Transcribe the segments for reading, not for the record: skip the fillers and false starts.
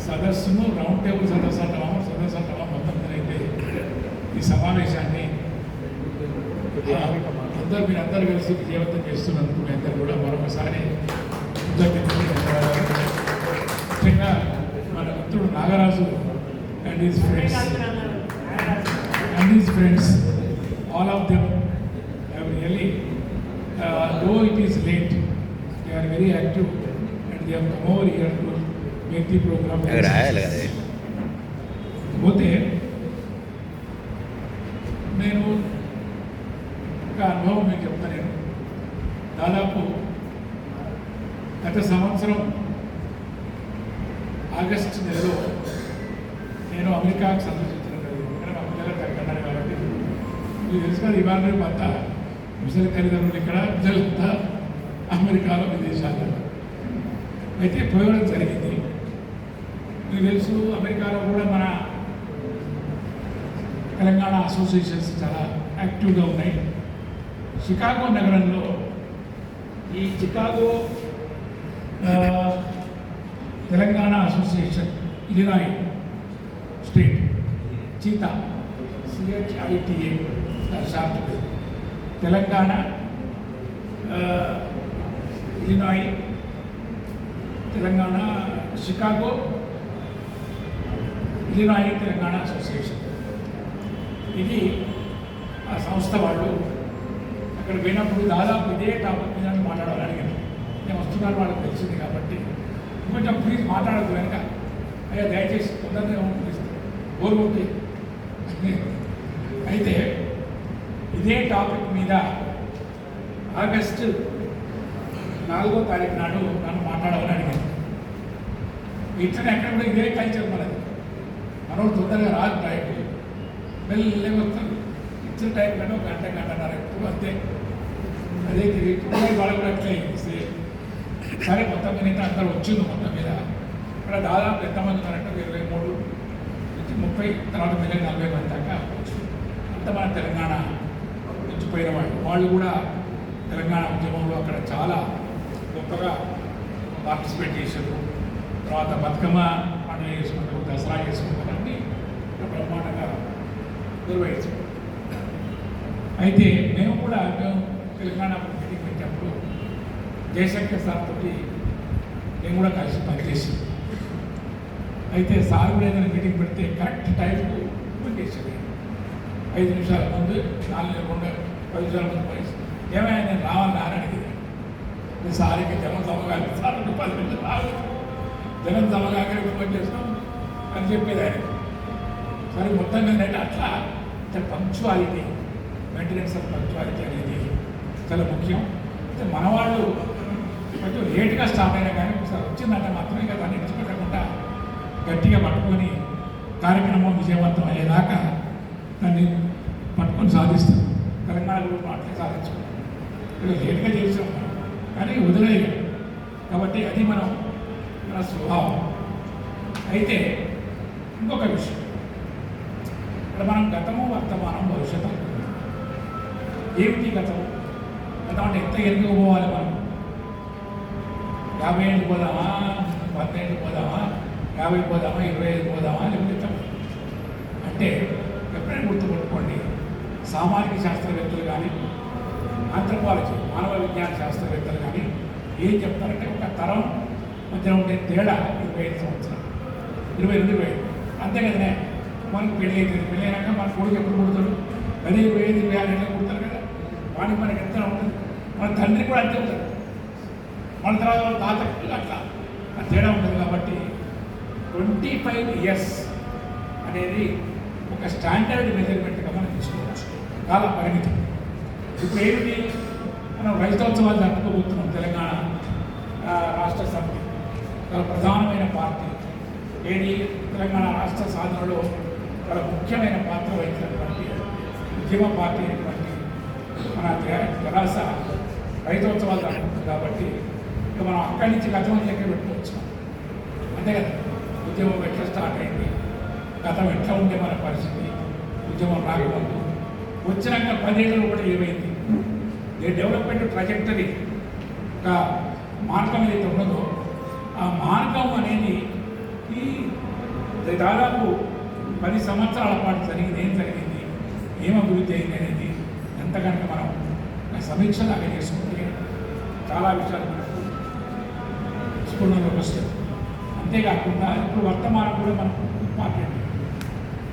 సదస్సును round table సదస్సు అంటామా మొత్తం మీద అయితే ఈ సమావేశాన్ని మీరందరూ కలిసి విజయవంతం చేస్తున్నందుకు మీ అందరూ కూడా మరొకసారి ముఖ్యంగా మన మిత్రుడు Nagaraju and his friends all of them have really though it is late, they are very active and they have come over here to make the program. పోతే నేను ఒక అనుభవం మీకు చెప్తాను. నేను దాదాపు గత సంవత్సరం ఆగస్టు నెలలో నేను అమెరికాకు సందర్శించడం జరిగింది. ఇక్కడ మా పిల్లలు కనుక్కున్నారు కాబట్టి మీకు తెలుసు కదా, ఇవాళ రేపు అంతా ముసలి తల్లిదండ్రులు ఇక్కడ పిల్లలంతా అమెరికాలో విదేశాల్లో అయితే పోయడం జరిగింది. మీకు తెలుసు అమెరికాలో కూడా మన తెలంగాణ అసోసియేషన్స్ చాలా యాక్టివ్గా ఉన్నాయి. షికాగో నగరంలో ఈ Chicago Telangana association Illinois state cheetah CHITA short Telangana Illinois Telangana Chicago Illinois Telangana association ఇది ఆ సంస్థ వాళ్ళు అక్కడ పోయినప్పుడు దాదాపు ఇదే టాపిక్ మీద మాట్లాడాలని అడిగాను. నేను వస్తున్నాను వాళ్ళకి తెలిసింది కాబట్టి కొంచెం ప్లీజ్ మాట్లాడదు వెనక అయ్యా దయచేసి తొందరగా ఉంటుంది కోరుకుంటే అయితే ఇదే టాపిక్ మీద ఆగస్టు 4వ తారీఖు నాడు నన్ను మాట్లాడాలని అడిగాను. ఇట్లనే ఎక్కడ కూడా ఇదే కల్చర్ మనది. మనోడు తొందరగా రాదు టైంకి మెల్లగా వస్తుంది. ఇచ్చిన టైం కంటే ఒక గంటన్నర ఎప్పుడు అంతే. అదే తిరిగి వాళ్ళు కూడా అట్లా సరే మొత్తం మీద అందరూ వచ్చింది. మొత్తం మీద ఇక్కడ దాదాపు ఎంతమంది ఉన్నారంటే 23 నుంచి 30 తర్వాత మీద 40 మంది దాకా వచ్చింది. అంత మన తెలంగాణ నుంచి పోయిన వాళ్ళు కూడా తెలంగాణ ఉద్యమంలో అక్కడ చాలా గొప్పగా పార్టిసిపేట్ చేశారు. తర్వాత బతుకమ్మ పండుగ చేసుకుంటారు, దసరా చేసుకుంటారు, అన్నీ బ్రహ్మాండంగా నిర్వహించారు. అయితే మేము తెలంగాణ మీటింగ్ పెట్టినప్పుడు జయశంకర్ సార్ తోటి నేను కూడా కలిసి పనిచేసాను. అయితే సార్ కూడా ఏదైనా మీటింగ్ పెడితే కరెక్ట్ టైంకు చేసేది. 5 నిమిషాల ముందు 4 లేకుండా 10 నిమిషాల ముందు పోయి ఏమైనా నేను రావాలని అడిగింది. నేను సార్కి జనం సమగాలి సార్ 10 నిమిషాలు రావాలి, జనం సమగానే పని చేస్తాం అని చెప్పేది ఆయన. సరే మొత్తంగా నేను అట్లా పంక్చువాలిటీ, మెయింటెనెన్స్ ఆఫ్ పంక్చువాలిటీ అనేది చాలా ముఖ్యం. అయితే మన వాళ్ళు కొంచెం లేట్గా స్టార్ట్ అయినా కానీ ఒకసారి వచ్చిందంటే మాత్రమే కదా దాన్ని విడిచిపెట్టకుండా గట్టిగా పట్టుకొని కార్యక్రమం విజయవంతం అయ్యేదాకా దాన్ని పట్టుకొని సాధిస్తాం. తెలంగాణలో అట్లే సాధించుకుంటాం. ఇలా లేట్గా చేసాం కానీ వదిలేయం కాబట్టి అది మన స్వభావం. అయితే ఇంకొక విషయం, ఇక్కడ మనం గతము, వర్తమానం, భవిష్యత్తు. ఏమిటి గతము? గతం అంటే ఎంత ఎందుకు పోవాలి? మనం 50 ఏళ్ళు పోదామా, 10 ఏళ్ళు పోదామా, 50 పోదామా, 25 పోదామా అని చెప్తాం. అంటే ఎప్పుడైనా గుర్తుపెట్టుకోండి, సామాజిక శాస్త్రవేత్తలు కానీ, ఆంథ్రోపాలజీ మానవ విజ్ఞాన శాస్త్రవేత్తలు కానీ ఏం చెప్తారంటే ఒక తరం మధ్య ఉండే తేడా 25 సంవత్సరాలు, 22 అంతే కదనే. మనకు పెళ్ళి అవుతుంది, పెళ్ళి అయినాక మన కొడుకు ఎప్పుడు పుడతాడు? అదే 25, 26 ఏళ్ళకి పుడతారు కదా. వాడికి మనకి ఎంత ఉంటుంది? మన తండ్రి కూడా అంతే ఉంటుంది, మన తర్వాత వాళ్ళ తాతకి అట్లా ఆ తేడా ఉంటుంది. కాబట్టి 25 years అనేది ఒక స్టాండర్డ్ మెజర్మెంట్గా మనం తీసుకోవచ్చు, కాల పరిమితి. ఇప్పుడు ఏమిటి, మనం రైతోత్సవాలు జరుపుకోబోతున్నాం. తెలంగాణ రాష్ట్ర సమితి చాలా ప్రధానమైన పార్టీ. ఏది తెలంగాణ రాష్ట్ర సాధనలో చాలా ముఖ్యమైన పాత్ర వహించినటువంటి ఉద్యమ పార్టీ అయినటువంటి మన తెరాస రైతోత్సవాలు జరుపుకుంటుంది. కాబట్టి ఇక మనం అక్కడి నుంచి గతం లెక్క పెట్టుకోవచ్చు. అంతే కదా, ఉద్యమం ఎట్లా స్టార్ట్ అయింది, గతం ఎట్లా ఉండే మన పరిస్థితి, ఉద్యమం రాకముందు, వచ్చినాక 10 ఏళ్ళలో కూడా ఏమైంది, ఏ డెవలప్మెంట్ ట్రాజెక్టరీ ఒక మార్గం ఏదైతే ఉన్నదో ఆ మార్గం అనేది ఈ దాదాపు 10 సంవత్సరాల పాటు ఏం జరిగింది, ఏం అభివృద్ధి అయింది అనేది ఎంత కనుక మనం సమీక్షలాగా చేసుకుంటే చాలా విషయాలు మనకు స్ఫూర్ణంలోకి వస్తాయి. అంతేకాకుండా ఇప్పుడు వర్తమానం కూడా మనకు ఇంపార్టెంట్.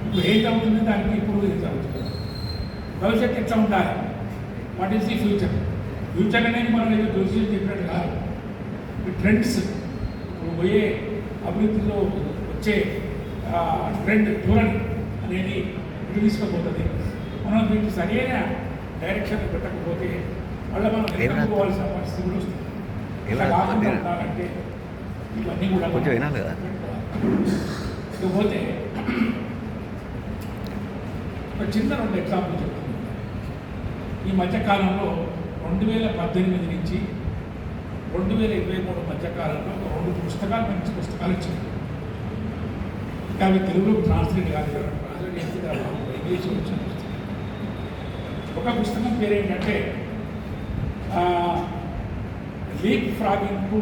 ఇప్పుడు ఏం జరుగుతుంది, దానికి ఇప్పుడు ఏం జరుగుతుంది, భవిష్యత్తు ఎట్లా ఉండాలి, what is the future. Future అనేది మనం ఏదో దృష్టి చెప్పినట్టు కాదు, ఈ ట్రెండ్స్ ఇప్పుడు పోయే అభివృద్ధిలో వచ్చే ట్రెండ్ ధోరణి అనేది ఇటు తీసుకుపోతుంది. మనం దీనికి సరైన డైరెక్షన్ పెట్టకపోతే మళ్ళీ మనం ఎదుర్కోవాల్సిన పరిస్థితి కూడా వస్తుంది. ఇలా కాకుండా ఉండాలంటే ఇవన్నీ కూడా కొంచెం వినాలి కదా. ఇకపోతే ఒక చిన్న 2 ఎగ్జాంపుల్ చెప్తాను. ఈ మధ్యకాలంలో 2018 నుంచి 2023 మధ్యకాలంలో 2 పుస్తకాలు, మంచి పుస్తకాలు ఇచ్చాయి. ఇంకా అవి తెలుగులో ట్రాన్స్లేట్ కాదు, ట్రాన్స్లేట్ చేస్తే ఇంగ్లీష్లో వచ్చిన పుస్తకం. ఒక పుస్తకం పేరు ఏంటంటే leap frogging to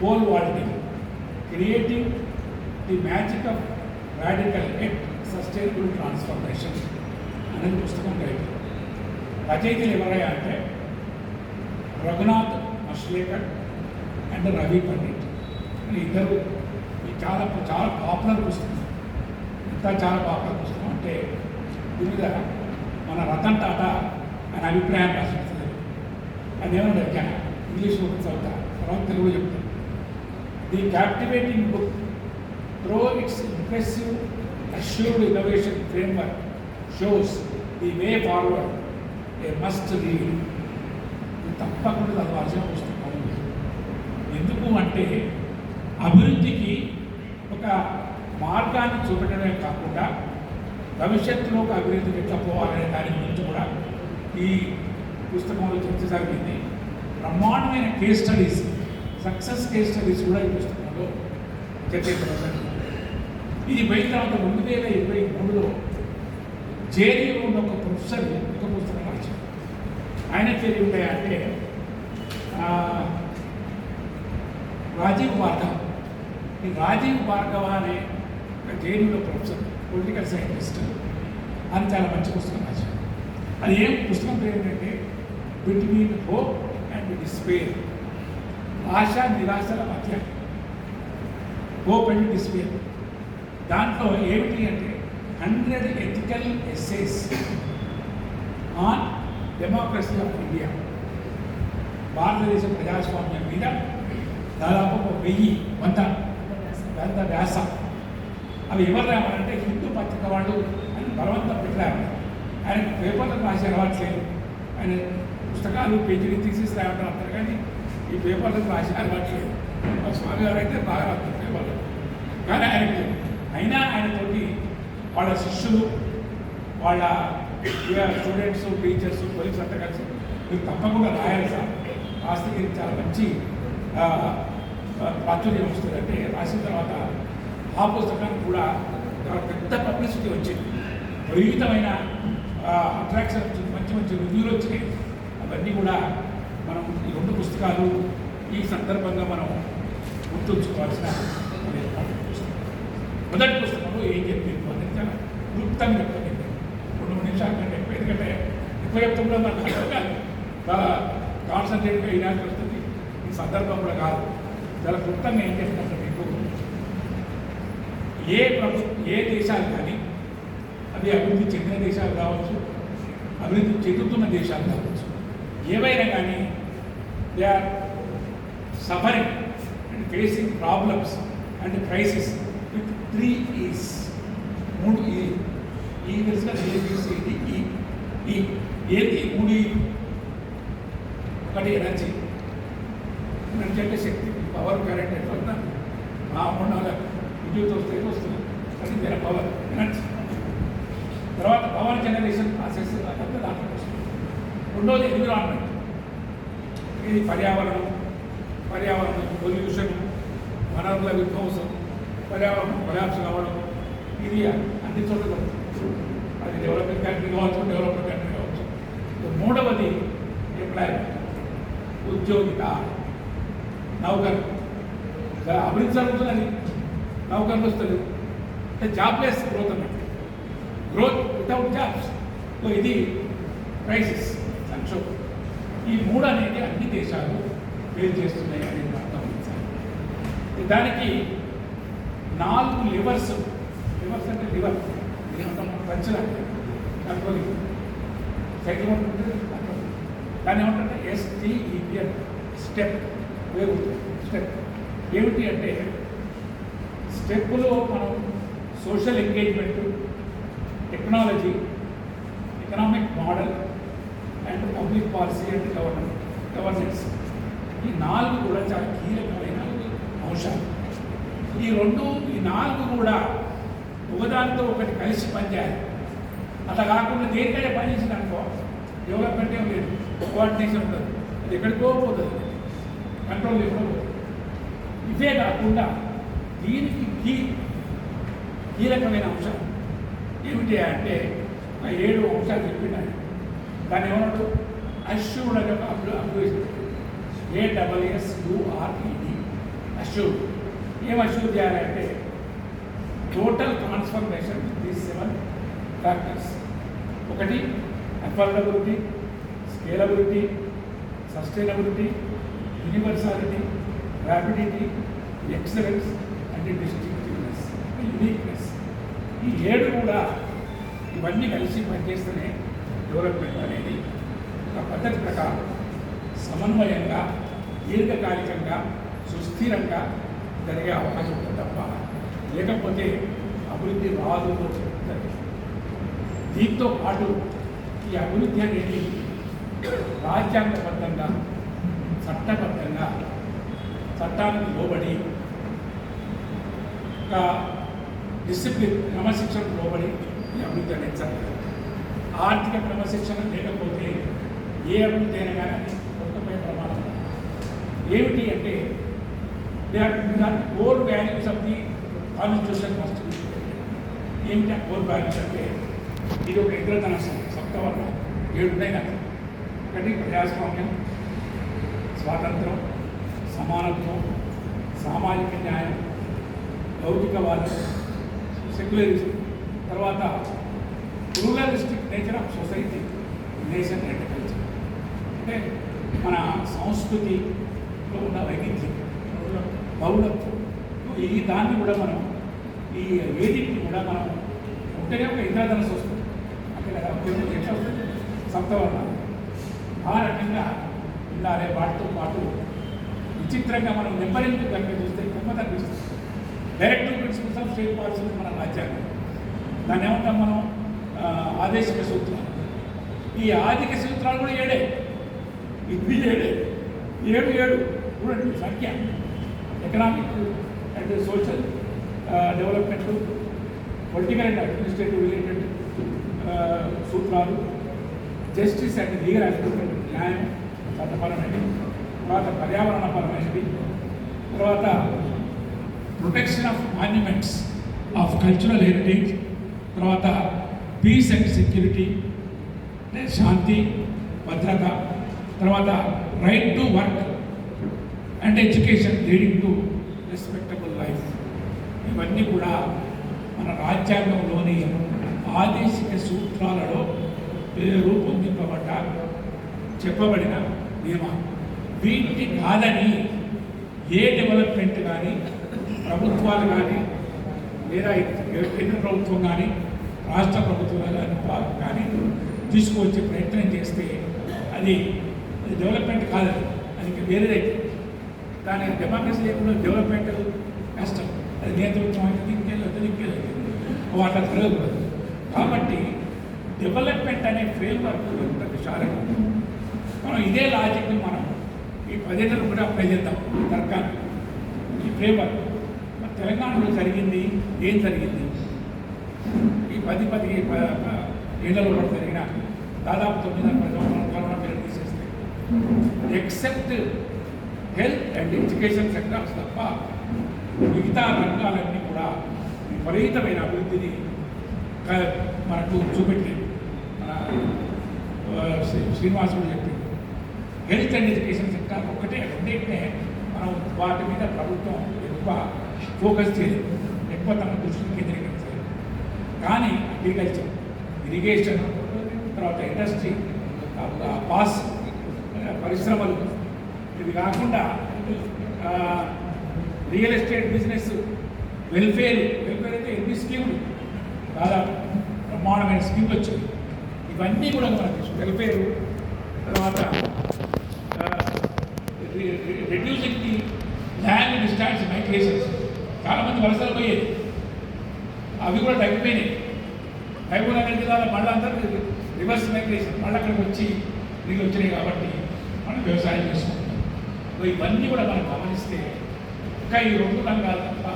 pole vaulting, creating the magic of radical at sustainable transformation అనేది పుస్తకం టైటిల్. రచయితలు ఎవరయ్యా అంటే రఘునాథ్ మష్లేకర్ అండ్ రవి పండిట్ అని ఇద్దరు. ఇది చాలా చాలా పాపులర్ పుస్తకం. ఇంత చాలా పాపులర్ పుస్తకం అంటే దీని మీద మన రతన్ టాటా ఆయన అభిప్రాయం రాసిస్తుంది. అది ఏమన్నా ఇంగ్లీష్ చదువుతా, తర్వాత తెలుగు చెప్తాను. The captivating book throw it's impressive assured innovation framework shows the way forward a must read. ఇది తప్పకుండా చదవాల్సిన పుస్తకం. ఎందుకు అంటే అభివృద్ధికి ఒక మార్గాన్ని చూపెట్టడమే కాకుండా భవిష్యత్తులో ఒక అభివృద్ధికి ఎట్లా పోవాలనే దాని గురించి కూడా ఈ పుస్తకంలో చర్చ జరిగింది. బ్రహ్మాండమైన case studies, success case studies కూడా ఈ పుస్తకంలో చర్చించబడ్డాయి. ఇది పోయిన తర్వాత 2023లో జేడీలో ఉన్న ఒక ప్రొఫెసర్ ఒక పుస్తకం రాశారు. ఆయన పేరు ఉంటాయంటే రాజీవ్ భార్గవ్. ఈ రాజీవ్ భార్గవ అనే ఒక జేడీలో ప్రొఫెసర్, పొలిటికల్ సైంటిస్ట్, అని చాలా మంచి పుస్తకం రాశారు. అది ఏం పుస్తకం పేరు ఏంటంటే బిట్వీన్ హోప్ అండ్ డిస్పేర్, ఆశ నిరాశల మధ్య, హోప్ అండ్ డిస్పేర్. దాంట్లో ఏమిటి అంటే 100 ethical essays on democracy of India, భారతదేశ ప్రజాస్వామ్యం మీద దాదాపు 1000 వ్యాస. అవి ఎవరు రావాలంటే హిందూ పత్రిక వాళ్ళు అని బలవంతం పెట్టారు. ఆయన పేపర్లకు రాసే అలవాట్లేదు. ఆయన పుస్తకాలు పేజీలు తీసేసి రావడం కానీ ఈ పేపర్లకు రాసే అలవాట్లేదు. స్వామి గారు అయితే బాగా రాస్తారు పేపర్లు, కానీ ఆయనకి అయినా ఆయనతోటి వాళ్ళ శిష్యులు, వాళ్ళ స్టూడెంట్స్, టీచర్స్, పోలీసు అంతా కలిసి మీరు తప్పకుండా రాయాలి సార్, రాస్తే చాలా మంచి ప్రాచుర్యం వస్తుంది అంటే రాసిన తర్వాత ఆ పుస్తకానికి కూడా చాలా పెద్ద పబ్లిసిటీ వచ్చింది, విపరీతమైన అట్రాక్షన్ వచ్చింది, మంచి మంచి రివ్యూలు వచ్చినాయి. అవన్నీ కూడా మనం ఈ 2 పుస్తకాలు ఈ సందర్భంగా మనం గుర్తుంచుకోవాల్సిన పుస్తకం. మొదటి పుస్తకంలో ఏం చెప్పింది అనేది చాలా క్లుప్తంగా చెప్తాను. 2 నిమిషాల కంటే ఎక్కువ, ఎందుకంటే ఎక్కువ చెప్తాం కూడా మనకు అర్థం కాదు, చాలా కాన్సన్ట్రేట్గా వినాల్సి వస్తుంది. ఈ సందర్భం కూడా కాదు, చాలా క్లుప్తంగా ఏం చేస్తుంటే మీకు ఏ దేశాలు కానీ అవి అభివృద్ధి చెందిన దేశాలు కావచ్చు, అభివృద్ధి చెందుతున్న దేశాలు కావచ్చు, ఏవైనా కానీ they are suffering and facing problems and crisis with 3 E's. 3 ఈ తెలుసుగా ఏబిసిడి ఈ ఏది 3 E. ఒకటి ఎనర్జీ అంటే శక్తి, పవర్, కరెంట్ ఎట్లా ఆ ఉండాల విద్యుత్ వస్తే వస్తుంది, అది వేరే పవర్ ఎనర్జీ. తర్వాత పవర్ జనరేషన్ ప్రాసెస్ అదంతా దాంట్లో వస్తుంది. రెండోది ఎన్విరాన్మెంట్, ఇది పర్యావరణం పొల్యూషన్, వనరుల విధ్వంసం, పర్యావరణం కొలాప్స్ కావడం, ఇది అన్ని చోట్ల అది డెవలపింగ్ కంట్రీ కావచ్చు, డెవలప్డ్ కంట్రీ కావచ్చు. మూడవది ఎంప్లాయ్మెంట్, ఉద్యోగిత, నౌకరు. అభివృద్ధి జరుగుతున్నది, నౌకర్లు వస్తుంది, అంటే జాబ్లెస్ గ్రోత్ అన్నట్టు, గ్రోత్ వితౌట్ జాబ్స్. సో ఇది క్రైసిస్, సంక్షోభం. ఈ మూడు అనేది అన్ని దేశాలు ఫేస్ చేస్తున్నాయి అనేది గమనించాలి. దానికి 4 లివర్స్ అంటే లివర్ పంచలాంటి కంట్రోలింగ్ సైకిల్ ఉంటుంది. దాన్ని ఏమంటే STEP స్టెప్ వేరు స్టెప్. ఏమిటి అంటే స్టెప్పులో మనం social engagement, technology, economic model and public policy and governance, ఈ 4 కూడా చాలా కీలకమైన అంశాలు. ఈ 4 కూడా ఒకదానితో ఒకటి కలిసి పనిచేయాలి. అట్లా కాకుండా దేనికైనా పనిచేసింది అనుకో డెవలప్మెంట్ ఏం లేదు, కోఆర్డినేషన్ ఉంటుంది, అది ఎక్కడికో పోతుంది, కంట్రోల్ ఎక్కడో పోతుంది. ఇవే కాకుండా దీనికి కీలకమైన అంశం ఏమిటి అంటే 7 అంశాలు చెప్పినాయి. దాన్ని ఏమన్నట్టు అష్యూర్డ్ అనే అబ్జర్వేషన్, ASSURED అష్యూర్డ్. ఏం అష్యూర్ చేయాలంటే టోటల్ ట్రాన్స్ఫర్మేషన్ దీస్ 7 ఫ్యాక్టర్స్. ఒకటి affordability, scalability, sustainability, universality, rapidity, excellence and distinctiveness, uniqueness. ఈ 7 కూడా ఇవన్నీ కలిసి పనిచేస్తేనే డెవలప్మెంట్ అనేది ఒక పద్ధతి ప్రకారం సమన్వయంగా, దీర్ఘకాలికంగా, సుస్థిరంగా జరిగే అవకాశం ఉంటుంది తప్ప లేకపోతే అభివృద్ధి రాదు అని చెప్తుంది. దీంతో పాటు ఈ అభివృద్ధి అనేది రాజ్యాంగబద్ధంగా, చట్టబద్ధంగా, చట్టానికి లోబడి, ఒక డిసిప్లిన్ క్రమశిక్షణకు లోబడి ఈ అభివృద్ధి అనేది జరగదు. ఆర్థిక క్రమశిక్షణ లేకపోతే ఏ అభివృద్ధి అయినా కానీ అది కొత్తపై ప్రమాదం. ఏమిటి అంటే they are core values of the constitution constitution. ఏమిటి ఆ కోర్ వాల్యూస్ అంటే ఇది ఒక ఇంద్రధన సప్తవర్ణ 7 ఉన్నాయి నాకు. ఒకటి ప్రజాస్వామ్యం, స్వాతంత్రం, సమానత్వం, సామాజిక న్యాయం, లౌకికవాదం, సెక్యులరిజం, తర్వాత pluralistic nature of society, nation and culture. అంటే మన సంస్కృతిలో ఉన్న వైవిధ్యం, బౌలత్వం, ఈ దాన్ని కూడా మనం ఈ వేదికని కూడా మనం ఉంటేనే ఒక ఇంద్రధనస్సు వస్తుంది. అక్కడ ఎట్లా వస్తుంది సప్తవర్ణ. ఆ రకంగా ఉండాలి. వాటితో పాటు విచిత్రంగా మనం నెంబరింగ్ కనుక చూస్తే గొప్ప అనిపిస్తుంది. Directive principles of state policy మన రాజ్యాంగం. దాన్ని ఏమంటాం మనం ఆదేశిక సూత్రాలు. ఈ ఆర్థిక సూత్రాలు కూడా 7. ఇవి 7 చూడండి సంఖ్య. Economic and social development, political and administrative related సూత్రాలు, జస్టిస్ అండ్ లీగల్ అడ్మినిస్ట్రేటివ్ న్యాయం చట్టపరమైనవి, తర్వాత పర్యావరణపరమైనవి, తర్వాత protection of monuments of cultural heritage, తర్వాత పీస్ అండ్ సెక్యూరిటీ, శాంతి, భద్రత, తర్వాత right to work and education leading to respectable life. ఇవన్నీ కూడా మన రాజ్యాంగంలోని ఆదేశిక సూత్రాలలో రూపొందింపబడ్డ చెప్పబడిన నియమాలు. వీటిని కాదని ఏ డెవలప్మెంట్ కానీ, ప్రభుత్వాలు కానీ, లేదా కేంద్ర ప్రభుత్వం కానీ, రాష్ట్ర ప్రభుత్వాలు కానీ తీసుకువచ్చే ప్రయత్నం చేస్తే అది డెవలప్మెంట్ కాదని, అది వేరేదైతే. దాని డెమోక్రసీ లేకుండా డెవలప్మెంట్ కష్టం. అది నేతృత్వం అయితే ఇంకేది వాటి జరగకూడదు. కాబట్టి డెవలప్మెంట్ అనే ఫ్రేమ్వర్క్ ఎంత విశాలంగా ఉంటుంది. మనం ఇదే లాజిక్ని మనం ఈ 10 ఏళ్ళకు కూడా అప్లై చేద్దాం. ఈ తర్కాన్ని, ఈ ఫ్రేమ్వర్క్ తెలంగాణలో జరిగింది. ఏం జరిగింది ఈ 10 ఏళ్లలో కూడా జరిగిన దాదాపు 9 సంవత్సరాల కరోనా పీరియడ్ తీసేస్తే, except health and education sectors తప్ప మిగతా రంగాలన్నీ కూడా విపరీతమైన అభివృద్ధిని మనకు చూపెట్టింది. మన శ్రీనివాసుడు చెప్పింది హెల్త్ అండ్ ఎడ్యుకేషన్ సెక్టార్ ఒక్కటే, రెండింటినే మనం వాటి మీద ప్రభుత్వం ఎక్కువ ఫోకస్ చేయలేదు, ఎక్కువ తన దృష్టిని కేంద్రీకరించలేదు. కానీ అగ్రికల్చర్, ఇరిగేషన్, తర్వాత ఇండస్ట్రీ, పాస్ పరిశ్రమలు, ఇది కాకుండా రియల్ ఎస్టేట్ బిజినెస్, వెల్ఫేర్ అయితే ఎన్ని స్కీములు, దాదాపు బ్రహ్మాండమైన స్కీములు వచ్చాయి. ఇవన్నీ కూడా మనకి వెల్ఫేర్, తర్వాత reducing the land distance migrations, చాలామంది వలసలు పోయేది, అవి కూడా తగ్గిపోయినాయి. అయిపోయిన జిల్లాలో మళ్ళీ అందరూ రివర్స్ మైగ్రేషన్, మళ్ళీ అక్కడికి వచ్చి నీళ్ళు వచ్చినాయి కాబట్టి మనం వ్యవసాయం చేసుకుంటాం. ఇవన్నీ కూడా మనం గమనిస్తే ఇంకా ఈ 2 రంగాలు తప్ప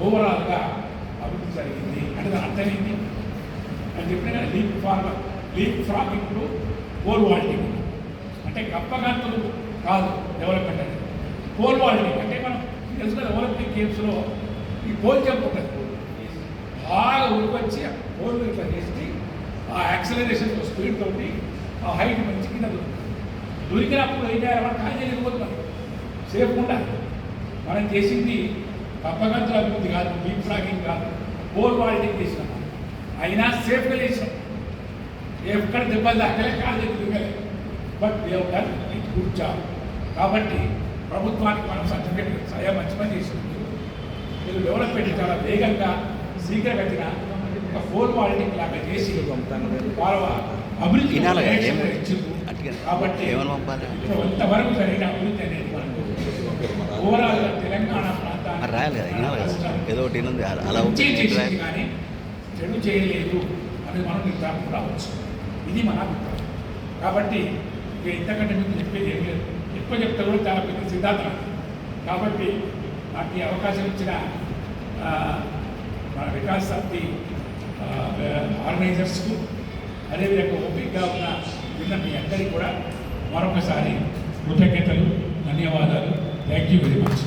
ఓవరాల్గా అభివృద్ధి జరిగింది అంటే దాని అర్థం ఏంటి అని చెప్పిన కానీ లీప్ ఫ్రామింగ్ టు పోల్ వాల్టింగ్ అంటే గప్పగంతులు కాదు డెవలప్మెంట్ అనేది. పోల్ వాల్టింగ్ అంటే మనం తెలుసుకున్న ఒలింపిక్ గేమ్స్లో ఈ పోల్ జంప్ ఉంటుంది, బాగా ఉరికొచ్చి పోల్ ఇట్లా చేసి ఆ యాక్సలరేషన్ స్పీడ్ తోటి ఆ హైట్ మంచి కింద దొరికినప్పుడు ఏం చేయాలి, మనం కాల్ చేయలేకపోతున్నాం, సేఫ్ ఉండాలి. మనం చేసింది గప్పగంతుల అభివృద్ధి కాదు, లీప్ ఫ్రాగింగ్ కాదు, పోల్ వాల్టింగ్ చేసినాం. అయినా సేఫ్గా చేసినాం, ఎక్కడ దెబ్బలు తాకలే, కాలు చేసి దిగలే, but they've done it good job. కాబట్టి ప్రభుత్వానికి మనం సర్టిఫికేట్ సహాయం మంచి పని చేసినాం. మీరు డెవలప్మెంట్ చాలా వేగంగా శీఘ్రగతిన ఒక పోల్ వాల్టింగ్ లాగా చేసి వాళ్ళ అభివృద్ధి కాబట్టి కొంతవరకు జరిగిన అభివృద్ధి అనేది ఓవరాల్ తెలంగాణ ప్రాంతాన్ని కానీ చెడు చేయలేదు అని మనం నిర్ధారణ రావచ్చు. ఇది మన అభిప్రాయం. కాబట్టి ఇక ఇంతకంటే మీకు చెప్పేది ఏం లేదు, ఎక్కువ చెప్తే కూడా చాలా పెద్ద సిద్ధాంతం. కాబట్టి నాకు ఈ అవకాశం ఇచ్చిన మన వికాస్ సమితి ఆర్గనైజర్స్కు, అదేవిధంగా ఓపికగా ఉన్న మీ అందరికీ కూడా మరొకసారి కృతజ్ఞతలు, ధన్యవాదాలు. Thank you very much.